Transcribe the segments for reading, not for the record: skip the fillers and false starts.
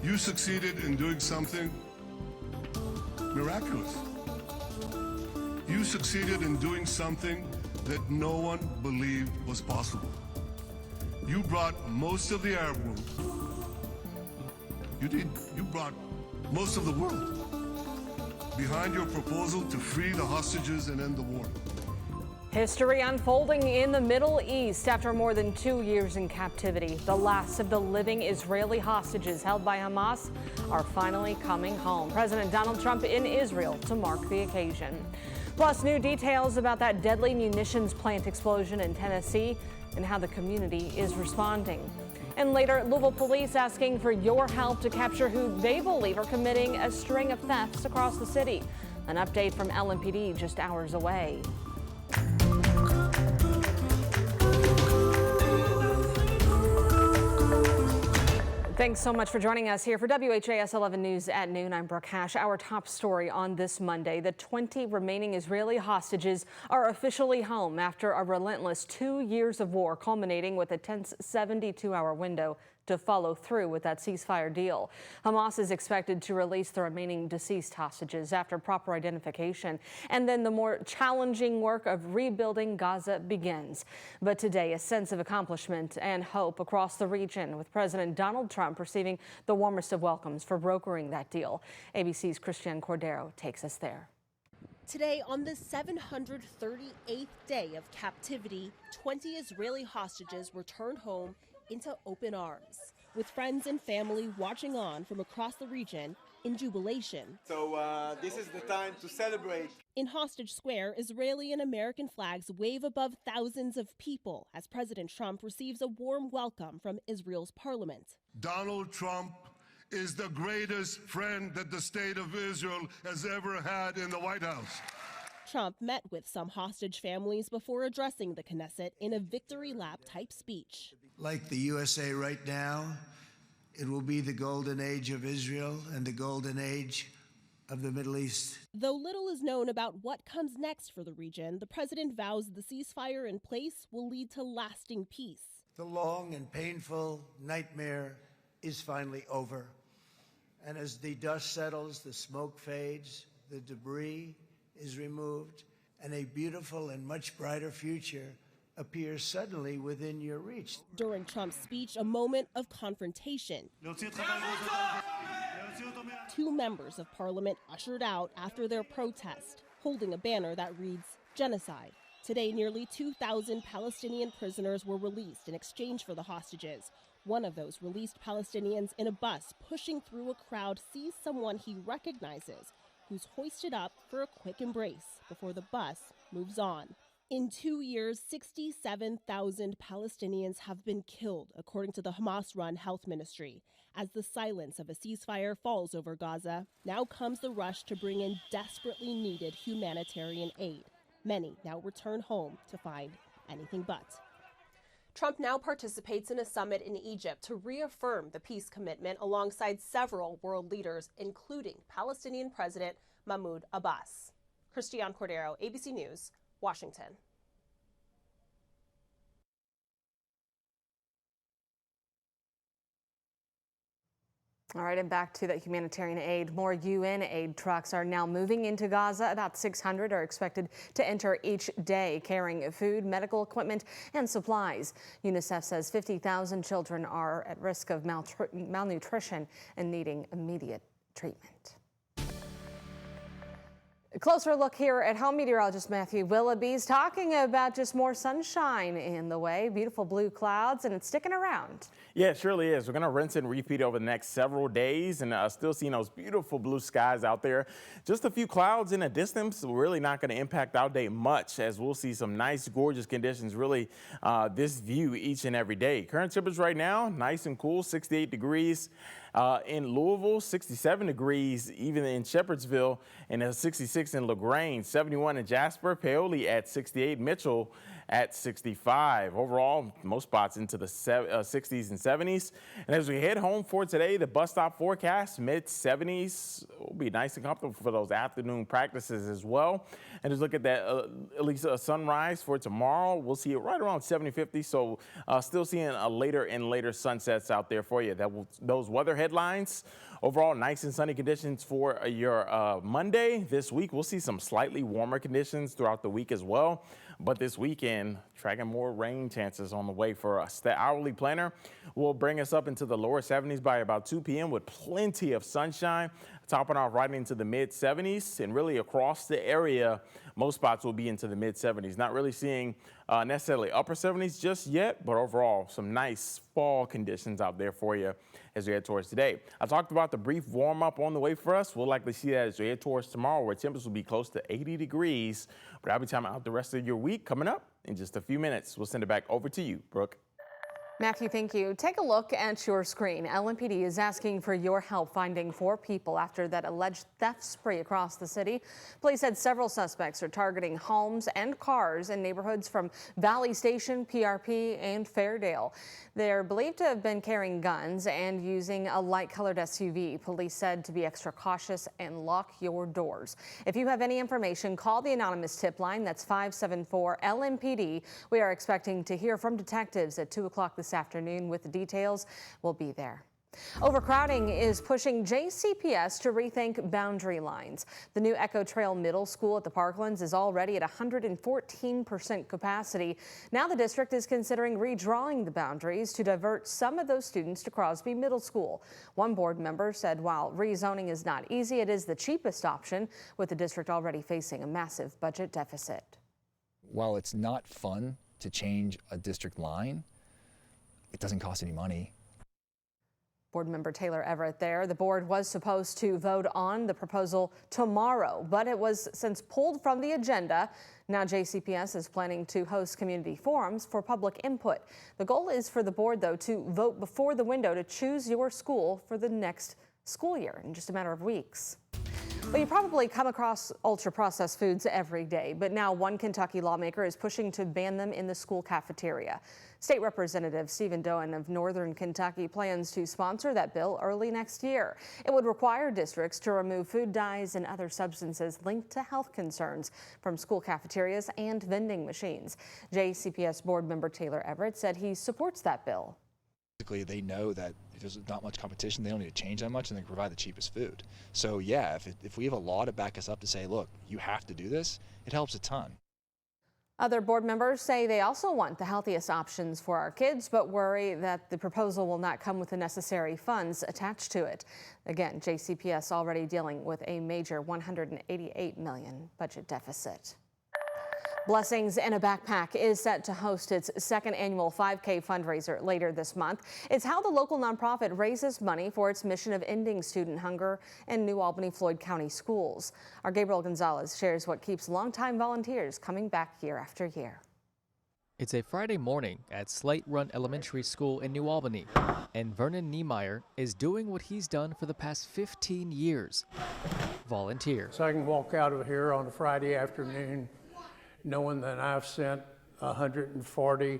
You succeeded in doing something miraculous. You succeeded in doing something that no one believed was possible. You brought most of the Arab world. You brought most of the world behind your proposal to free the hostages and end the war. History unfolding in the Middle East after more than 2 years in captivity. The last of the living Israeli hostages held by Hamas are finally coming home. President Donald Trump in Israel to mark the occasion. Plus, new details about that deadly munitions plant explosion in Tennessee and how the community is responding. And later, Louisville police asking for your help to capture who they believe are committing a string of thefts across the city. An update from LMPD just hours away. Thanks so much for joining us here for WHAS11 News at noon. I'm Brooke Hash. Our top story on this Monday, the 20 remaining Israeli hostages are officially home after a relentless 2 years of war, culminating with a tense 72-hour window to follow through with that ceasefire deal. Hamas is expected to release the remaining deceased hostages after proper identification, and then the more challenging work of rebuilding Gaza begins. But today, a sense of accomplishment and hope across the region, with President Donald Trump receiving the warmest of welcomes for brokering that deal. ABC's Christian Cordero takes us there. Today, on the 738th day of captivity, 20 Israeli hostages returned home into open arms, with friends and family watching on from across the region in jubilation. So this is the time to celebrate. In Hostage Square, Israeli and American flags wave above thousands of people as President Trump receives a warm welcome from Israel's parliament. Donald Trump is the greatest friend that the state of Israel has ever had in the White House. Trump met with some hostage families before addressing the Knesset in a victory lap type speech. Like the USA right now, it will be the golden age of Israel and the golden age of the Middle East. Though little is known about what comes next for the region, the president vows the ceasefire in place will lead to lasting peace. The long and painful nightmare is finally over. And as the dust settles, the smoke fades, the debris is removed, and a beautiful and much brighter future appears suddenly within your reach. During Trump's speech, a moment of confrontation. Two members of parliament ushered out after their protest, holding a banner that reads, "Genocide." Today, nearly 2,000 Palestinian prisoners were released in exchange for the hostages. One of those released Palestinians in a bus pushing through a crowd sees someone he recognizes, who's hoisted up for a quick embrace before the bus moves on. In 2 years, 67,000 Palestinians have been killed, according to the Hamas-run health ministry. As the silence of a ceasefire falls over Gaza, now comes the rush to bring in desperately needed humanitarian aid. Many now return home to find anything but. Trump now participates in a summit in Egypt to reaffirm the peace commitment alongside several world leaders, including Palestinian President Mahmoud Abbas. Christian Cordero, ABC News, Washington. All right, and back to that humanitarian aid. More UN aid trucks are now moving into Gaza. About 600 are expected to enter each day, carrying food, medical equipment, and supplies. UNICEF says 50,000 children are at risk of malnutrition and needing immediate treatment. A closer look here at home. Meteorologist Matthew Willoughby's talking about just more sunshine in the way. Beautiful blue clouds, and it's sticking around. Yeah, it surely is. We're going to rinse and repeat over the next several days, and still seeing those beautiful blue skies out there. Just a few clouds in the distance, really not going to impact our day much, as we'll see some nice, gorgeous conditions, really this view each and every day. Current temperatures right now, nice and cool, 68 degrees. In Louisville, 67 degrees, even in Shepherdsville, and 66 in LaGrange, 71 in Jasper, Paoli at 68, Mitchell at 65. Overall, most spots into the 60s and 70s. And as we head home for today, the bus stop forecast, mid-70s will be nice and comfortable for those afternoon practices as well. And just look at that, at least a sunrise for tomorrow. We'll see it right around 70-50. So still seeing a later and later sunsets out there for you. Those weather headlines. Overall, nice and sunny conditions for your Monday. This week, we'll see some slightly warmer conditions throughout the week as well. But this weekend, tracking more rain chances on the way for us. The hourly planner will bring us up into the lower 70s by about 2 p.m. with plenty of sunshine, topping off right into the mid 70s. And really across the area, most spots will be into the mid 70s. Not really seeing necessarily upper 70s just yet, but overall, some nice fall conditions out there for you as we head towards today. I talked about the brief warm up on the way for us. We'll likely see that as we head towards tomorrow, where temperatures will be close to 80 degrees. But I'll be talking about the rest of your week coming up in just a few minutes. We'll send it back over to you, Brooke. Matthew, thank you. Take a look at your screen. LMPD is asking for your help finding 4 people after that alleged theft spree across the city. Police said several suspects are targeting homes and cars in neighborhoods from Valley Station, PRP, and Fairdale. They're believed to have been carrying guns and using a light-colored SUV. Police said to be extra cautious and lock your doors. If you have any information, call the anonymous tip line. That's 574-LMPD. We are expecting to hear from detectives at 2 o'clock this afternoon with the details. We'll be there. Overcrowding is pushing JCPS to rethink boundary lines. The new Echo Trail Middle School at the Parklands is already at 114% capacity. Now the district is considering redrawing the boundaries to divert some of those students to Crosby Middle School. One board member said while rezoning is not easy, it is the cheapest option, with the district already facing a massive budget deficit. While it's not fun to change a district line, it doesn't cost any money. Board member Taylor Everett there. The board was supposed to vote on the proposal tomorrow, but it was since pulled from the agenda. Now JCPS is planning to host community forums for public input. The goal is for the board, though, to vote before the window to choose your school for the next school year in just a matter of weeks. Well, you probably come across ultra-processed foods every day, but now one Kentucky lawmaker is pushing to ban them in the school cafeteria. State Representative Stephen Doan of Northern Kentucky plans to sponsor that bill early next year. It would require districts to remove food dyes and other substances linked to health concerns from school cafeterias and vending machines. JCPS board member Taylor Everett said he supports that bill. Basically, they know that if there's not much competition, they don't need to change that much, and they can provide the cheapest food. So yeah, if we have a law to back us up to say, look, you have to do this, it helps a ton. Other board members say they also want the healthiest options for our kids, but worry that the proposal will not come with the necessary funds attached to it. Again, JCPS already dealing with a major $188 million budget deficit. Blessings in a Backpack is set to host its second annual 5K fundraiser later this month. It's how the local nonprofit raises money for its mission of ending student hunger in New Albany Floyd County schools. Our Gabriel Gonzalez shares what keeps longtime volunteers coming back year after year. It's a Friday morning at Slate Run Elementary School in New Albany, and Vernon Niemeyer is doing what he's done for the past 15 years, volunteer. So I can walk out of here on a Friday afternoon knowing that I've sent 140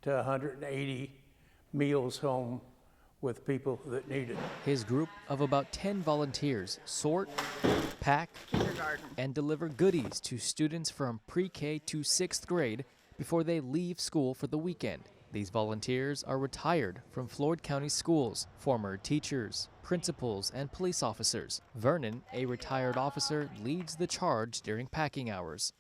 to 180 meals home with people that need it. His group of about 10 volunteers sort, pack, and deliver goodies to students from pre-K to 6th grade before they leave school for the weekend. These volunteers are retired from Floyd County schools, former teachers, principals, and police officers. Vernon, a retired officer, leads the charge during packing hours.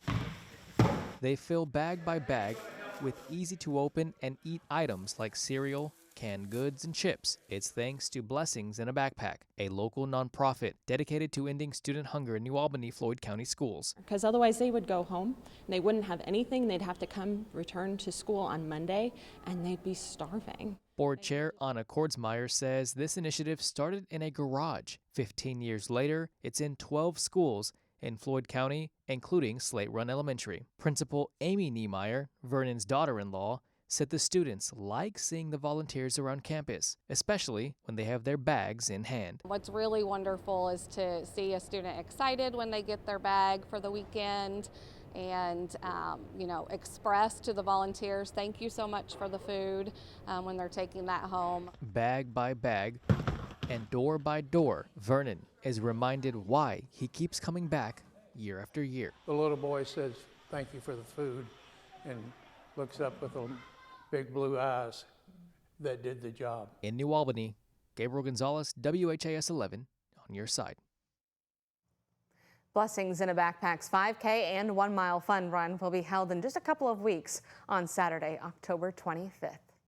They fill bag by bag with easy-to-open and eat items like cereal, canned goods, and chips. It's thanks to Blessings in a Backpack, a local nonprofit dedicated to ending student hunger in New Albany Floyd County schools. Because otherwise they would go home, and they wouldn't have anything. They'd have to return to school on Monday, and they'd be starving. Board Chair Anna Kordsmeyer says this initiative started in a garage. 15 years later, it's in 12 schools in Floyd County, including Slate Run Elementary. Principal Amy Niemeyer, Vernon's daughter-in-law, said the students like seeing the volunteers around campus, especially when they have their bags in hand. What's really wonderful is to see a student excited when they get their bag for the weekend and express to the volunteers, thank you so much for the food when they're taking that home. Bag by bag, And door by door, Vernon is reminded why he keeps coming back year after year. The little boy says, "Thank you for the food," and looks up with the big blue eyes that did the job. In New Albany, Gabriel Gonzalez, WHAS 11, on your side. Blessings in a Backpacks 5K and 1 mile fun run will be held in just a couple of weeks on Saturday, October 25th.